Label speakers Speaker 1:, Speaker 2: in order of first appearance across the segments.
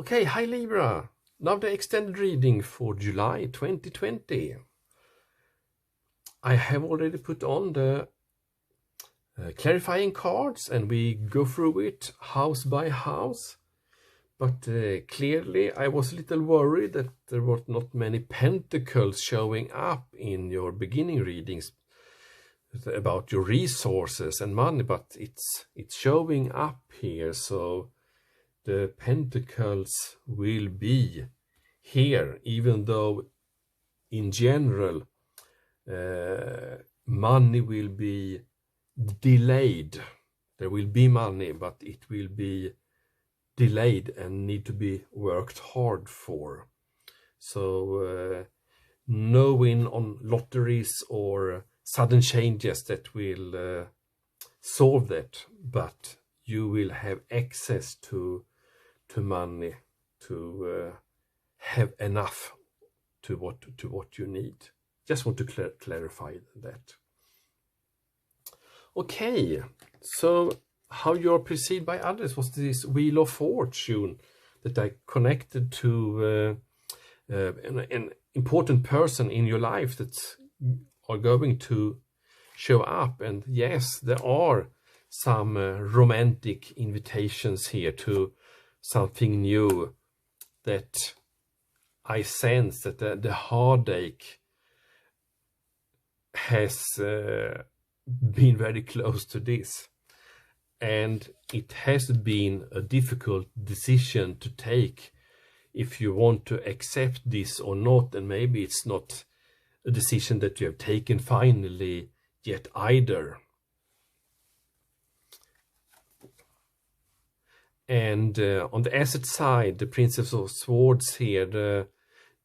Speaker 1: Okay, hi Libra. Now the extended reading for July 2020. I have already put on the clarifying cards and we go through it house by house. But clearly I was a little worried that there were not many pentacles showing up in your beginning readings about your resources and money, but it's showing up here. So the pentacles will be here, even though in general money will be delayed. There will be money, but it will be delayed and need to be worked hard for. So no win on lotteries or sudden changes that will solve that, but you will have access to money, to have enough to what you need. Just want to clarify that. Okay, so how you're perceived by others was this Wheel of Fortune that I connected to an important person in your life that are going to show up. And yes, there are some romantic invitations here to something new that I sense that the heartache has been very close to this. And it has been a difficult decision to take if you want to accept this or not. And maybe it's not a decision that you have taken finally yet either. And on the asset side, the Princess of Swords here,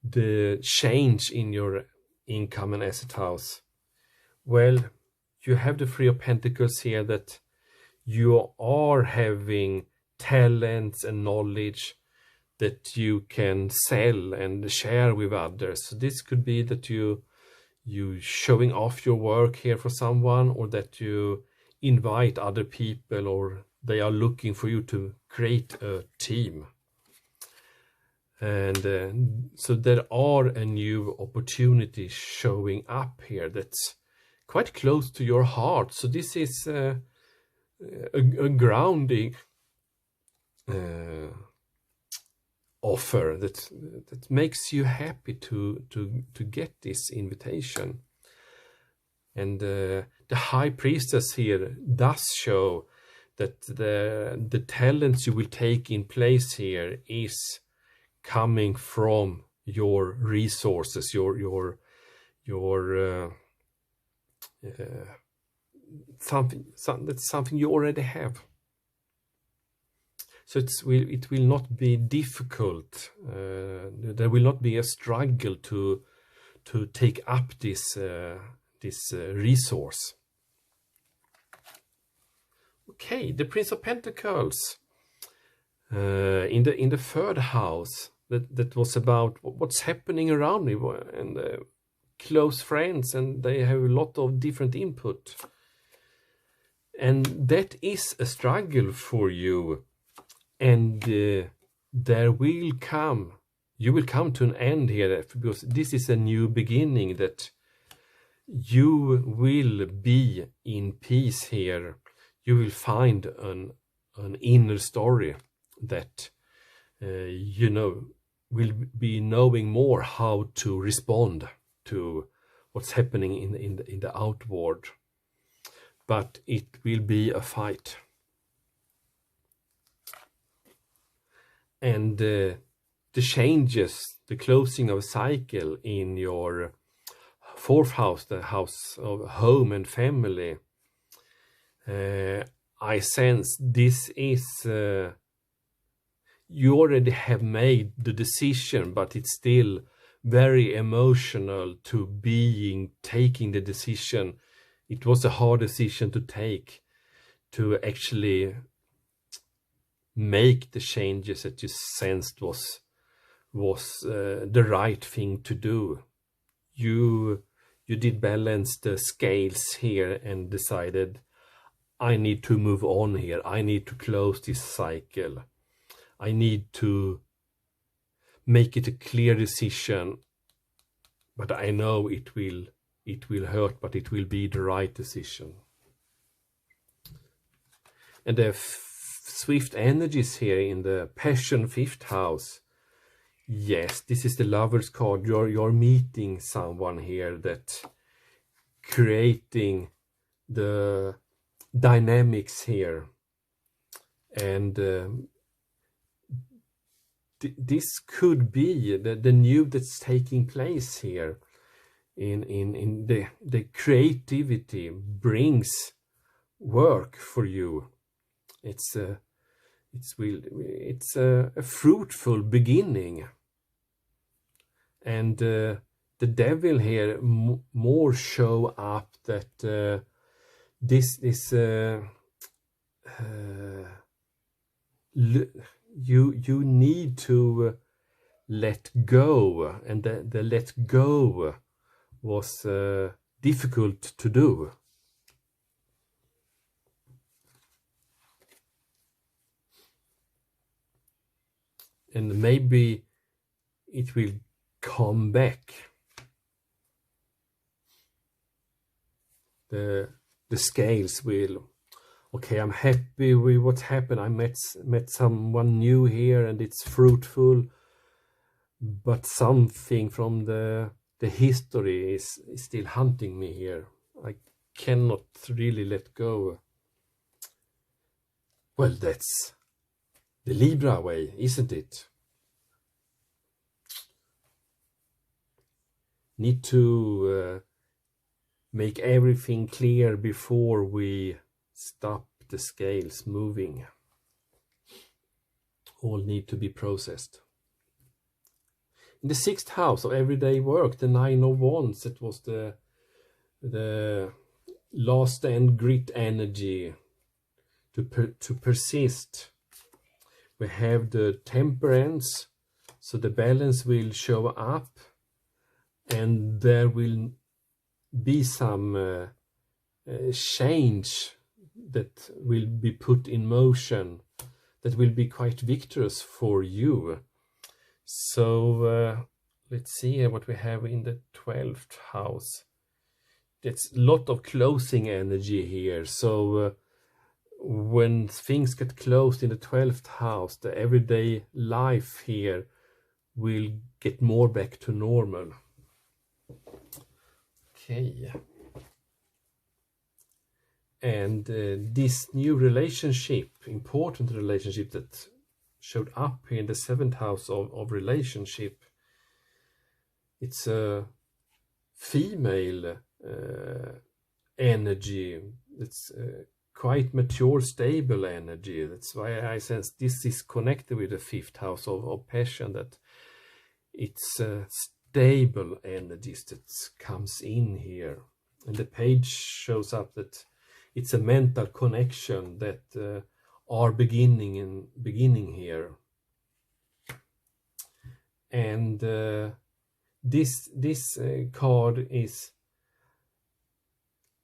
Speaker 1: the change in your income and asset house. Well, you have the Three of Pentacles here, that you are having talents and knowledge that you can sell and share with others. So this could be that you showing off your work here for someone, or that you invite other people, or they are looking for you to create a team. And so there are a new opportunity showing up here that's quite close to your heart. So this is a grounding offer that makes you happy to get this invitation. And the High Priestess here does show that the talents you will take in place here is coming from your resources, your that's something you already have. So it will not be difficult. There will not be a struggle to take up this resource. Okay, the Prince of Pentacles in the third house. That was about what's happening around me and close friends, and they have a lot of different input. And that is a struggle for you. And you will come to an end here, because this is a new beginning, that you will be in peace here. You will find an inner story that will be knowing more how to respond to what's happening in the outward. But it will be a fight. And the changes, the closing of a cycle in your fourth house, the house of home and family, I sense this is, you already have made the decision, but it's still very emotional to taking the decision. It was a hard decision to take, to actually make the changes that you sensed was the right thing to do. You did balance the scales here and decided, I need to move on here. I need to close this cycle. I need to make it a clear decision, but I know it will hurt, but it will be the right decision. And the swift energies here in the passion 5th house. Yes, this is the Lover's card. You're meeting someone here that creating the dynamics here, and this could be the new that's taking place here in the creativity brings work for you. It's a fruitful beginning, and the devil here more show up that you need to let go, and the let go was difficult to do. And maybe it will come back. The scales will, okay, I'm happy with what happened. I met someone new here and it's fruitful, but something from the history is still hunting me here. I cannot really let go. Well, that's the Libra way, isn't it? Need to make everything clear before we stop the scales moving. All need to be processed. In the 6th house of everyday work, the 9 of Wands, it was the last and grit energy to persist. We have the Temperance, so the balance will show up, and there will be some change that will be put in motion that will be quite victorious for you. So let's see what we have in the 12th house. It's a lot of closing energy here. So when things get closed in the 12th house, the everyday life here will get more back to normal. Okay. And this new relationship, important relationship that showed up here in the 7th house of relationship, it's a female energy. It's quite mature, stable energy. That's why I sense this is connected with the 5th house of passion, that it's stable energies that comes in here. And the page shows up that it's a mental connection that are beginning here. And this card is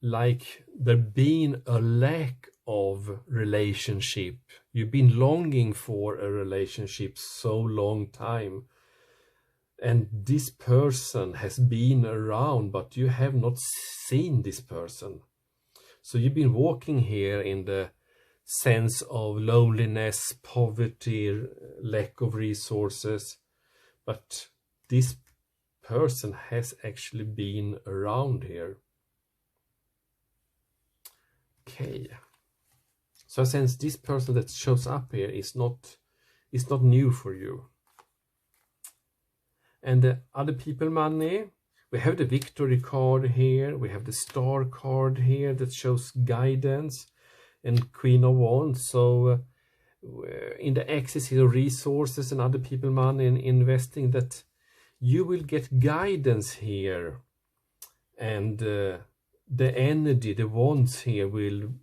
Speaker 1: like there being a lack of relationship. You've been longing for a relationship so long time, and this person has been around, but you have not seen this person. So you've been walking here in the sense of loneliness, poverty, lack of resources, but this person has actually been around here. Okay, so I sense this person that shows up here is not new for you. And the other people money, we have the victory card here, we have the star card here that shows guidance, and Queen of Wands. So in the axis of resources and other people money and investing, that you will get guidance here, and the energy, the wands here will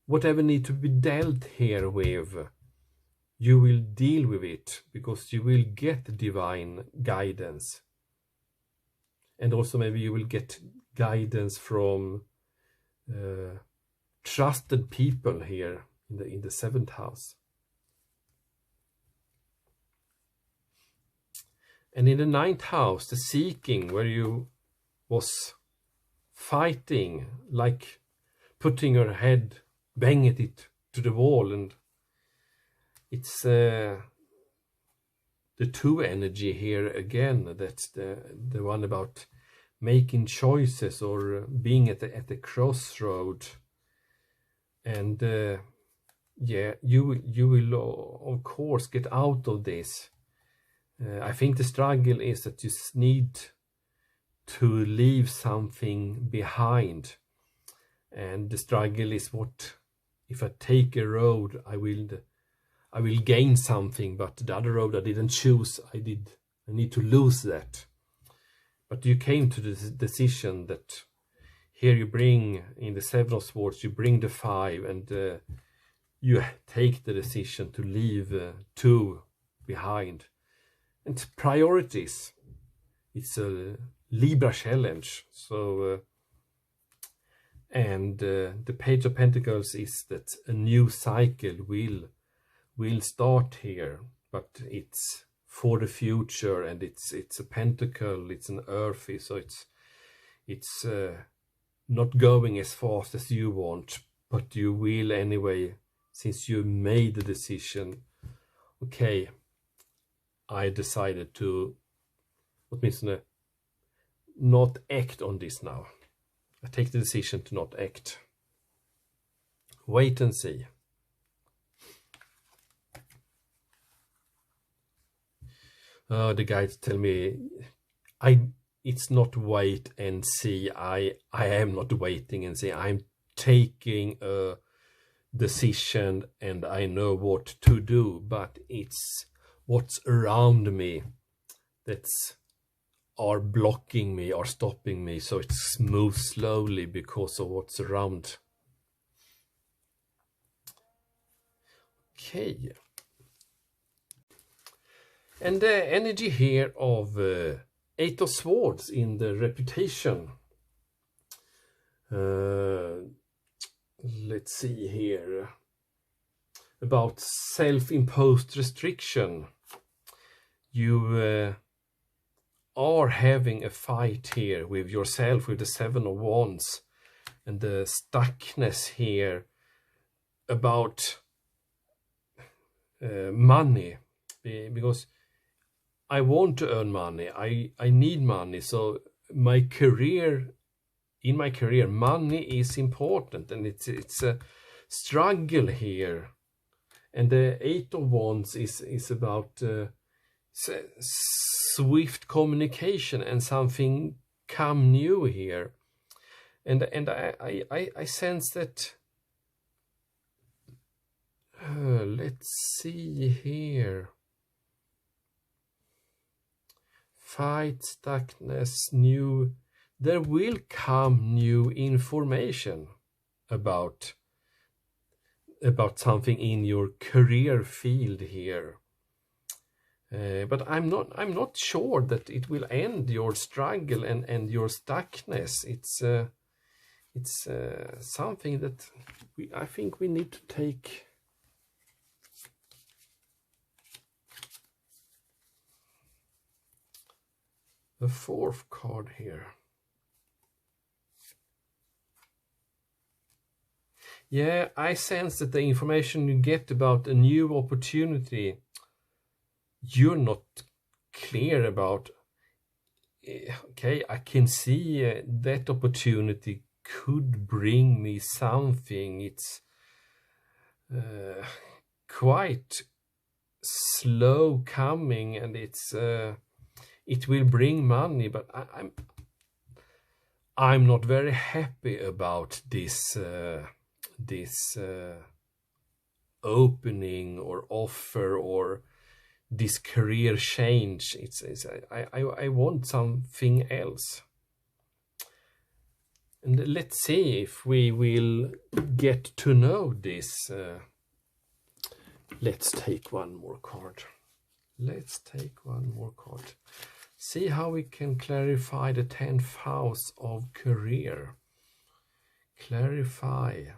Speaker 1: whatever need to be dealt here with, you will deal with it, because you will get divine guidance. And also maybe you will get guidance from trusted people here in the 7th house. And in the 9th house, the seeking, where you was fighting, like putting your head, banging it to the wall, and it's the 2 energy here again. That's the one about making choices or being at the crossroad. And yeah, you will of course get out of this. I think the struggle is that you need to leave something behind, and the struggle is, what if I take a road, I will gain something, but the other road I didn't choose, I need to lose that. But you came to the decision that here you bring, in the 7 of Swords, you bring the 5, and you take the decision to leave 2 behind. And priorities, it's a Libra challenge. So, and the Page of Pentacles is that a new cycle will start here, but it's for the future, and it's a pentacle, it's an earthy, so it's not going as fast as you want, but you will anyway, since you made the decision. Okay, I decided to not act on this now. I take the decision to not act. Wait and see. The guides tell me it's not wait and see. I am not waiting and see. I'm taking a decision and I know what to do, but it's what's around me that's are blocking me or stopping me, so it moves slowly because of what's around. Okay. And the energy here of 8 of Swords in the reputation. Let's see here. About self-imposed restriction. You are having a fight here with yourself, with the 7 of Wands, and the stuckness here about money, because I want to earn money, I need money, so in my career money is important, and it's a struggle here. And the 8 of Wands is about swift communication and something come new here, and I sense that let's see here, fight, stuckness, new, there will come new information about something in your career field here. But I'm not sure that it will end your struggle and your stuckness. It's something that I think we need to take. The 4th card here. Yeah, I sense that the information you get about a new opportunity, you're not clear about. Okay, I can see that opportunity could bring me something. It's quite slow coming, and it will bring money, but I'm not very happy about this opening or offer or this career change. I want something else. And let's see if we will get to know this. Let's take one more card. Let's take one more card. See how we can clarify the 10th house of career. Clarify.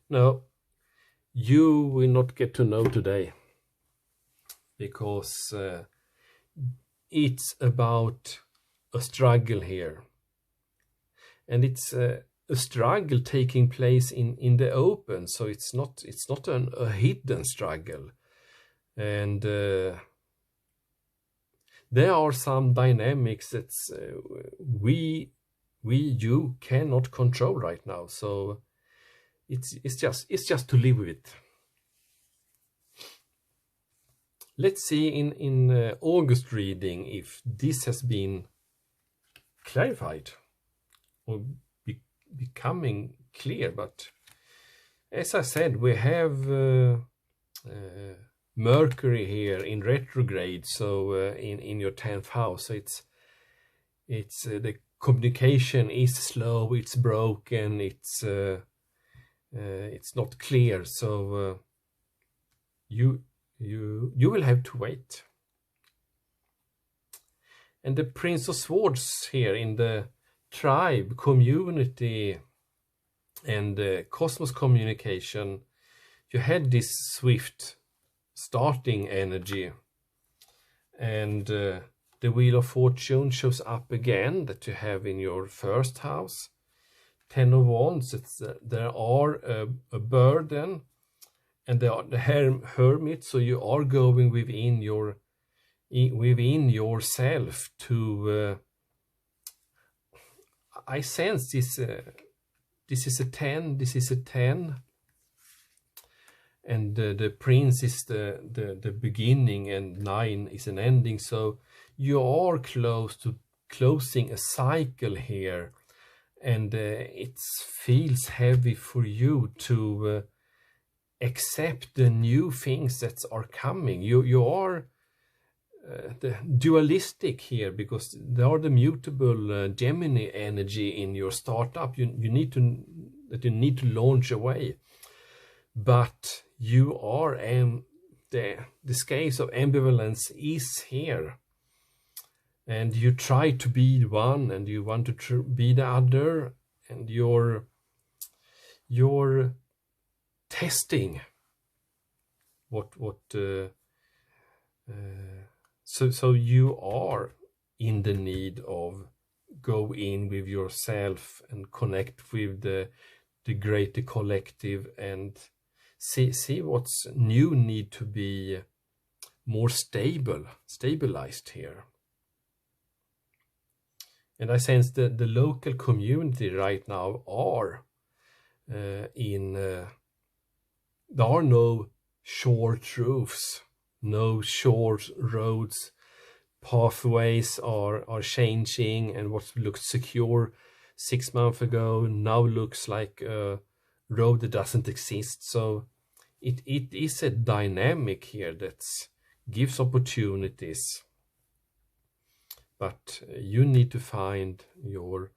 Speaker 1: No, you will not get to know today, because it's about a struggle here, and it's a struggle taking place in the open, so it's not a hidden struggle. And there are some dynamics that you cannot control right now, so it's just to live with it. Let's see in August reading if this has been clarified or becoming clear. But as I said, we have Mercury here in retrograde, so in your 10th house. So it's the communication is slow, it's broken, it's not clear. So you will have to wait. And the Prince of Swords here in the tribe, community, and cosmos communication, you had this swift starting energy, and the Wheel of Fortune shows up again that you have in your first house. 10 of Wands, there are a burden, and the Hermit, so you are going within yourself to I sense this is a 10, this is a 10, and the Prince is the beginning, and 9 is an ending. So you are close to closing a cycle here, and it feels heavy for you to accept the new things that are coming. You are the dualistic here, because there are the mutable Gemini energy in your startup. You need to launch away, but you are the scales of ambivalence is here, and you try to be one and you want to be the other, and you're testing so you are in the need of go in with yourself and connect with the greater collective, and see what's new need to be more stabilized here. And I sense that the local community right now are there are no short roofs, no short roads. Pathways are changing, and what looked secure 6 months ago now looks like a road that doesn't exist. So it is a dynamic here that gives opportunities, but you need to find your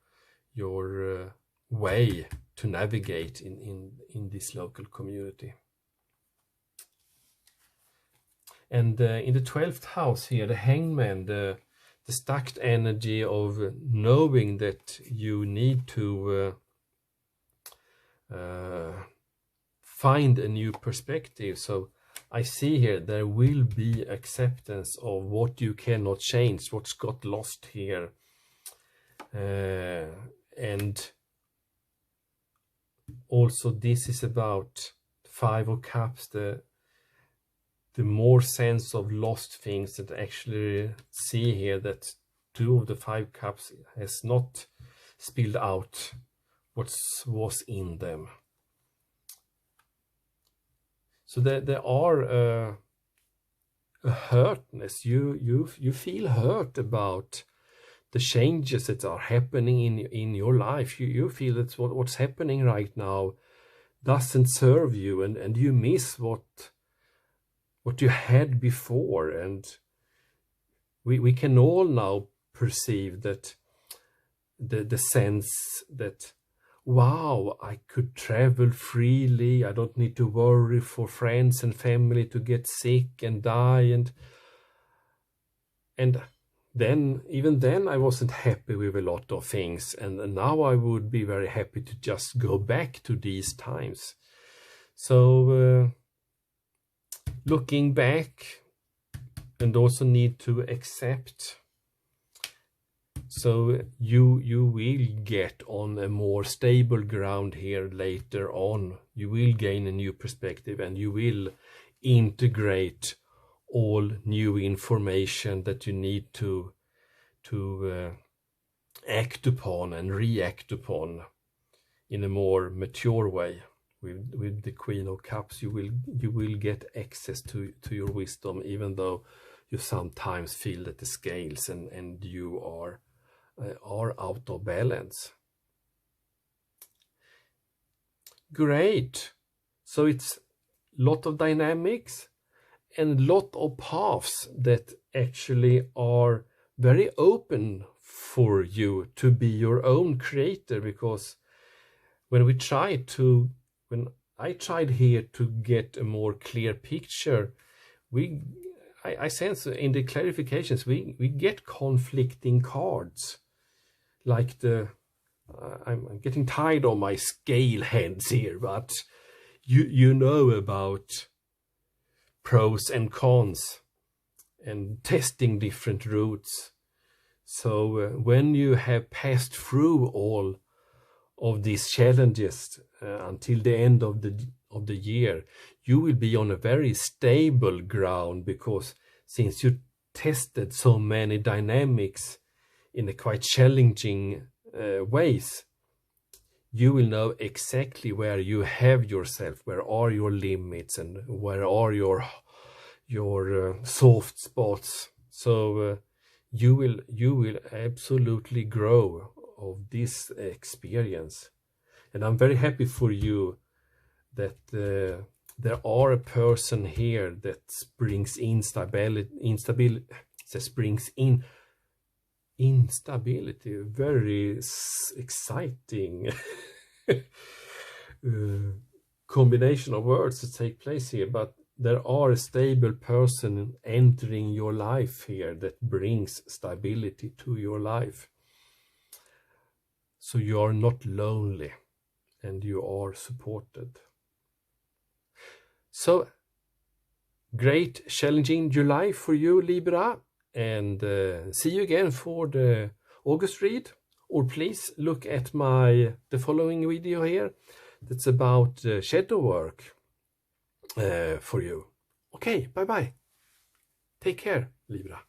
Speaker 1: way to navigate in this local community. And in the 12th house here, the Hangman, the stacked energy of knowing that you need to find a new perspective. So I see here there will be acceptance of what you cannot change, what's got lost here. And also this is about 5 of Cups, the more sense of lost things that I actually see here, that 2 of the 5 cups has not spilled out what was in them. So there are a hurtness. You feel hurt about the changes that are happening in your life. You feel that what's happening right now doesn't serve you, and you miss what you had before. And we can all now perceive that the sense that, wow, I could travel freely, I don't need to worry for friends and family to get sick and die, and then even then I wasn't happy with a lot of things, and now I would be very happy to just go back to these times. So looking back, and also need to accept. So you will get on a more stable ground here later on. You will gain a new perspective, and you will integrate all new information that you need to act upon and react upon in a more mature way. With the Queen of Cups, you will get access to your wisdom, even though you sometimes feel that the scales and you are out of balance. Great. So it's lot of dynamics and lot of paths that actually are very open for you to be your own creator, because when I tried here to get a more clear picture, I sense in the clarifications we get conflicting cards, like I'm getting tired of my scale heads here, but you know about pros and cons and testing different routes. So when you have passed through all of these challenges until the end of the year, you will be on a very stable ground, because since you tested so many dynamics in a quite challenging ways, you will know exactly where you have yourself, where are your limits, and where are your soft spots. So you will absolutely grow of this experience, and I'm very happy for you that there are a person here that brings instability, very exciting combination of words to take place here, but there are a stable person entering your life here that brings stability to your life. So you are not lonely, and you are supported. So great challenging July for you, Libra, and see you again for the August read. Or please look at the following video here that's about shadow work for you. Okay, bye bye. Take care, Libra.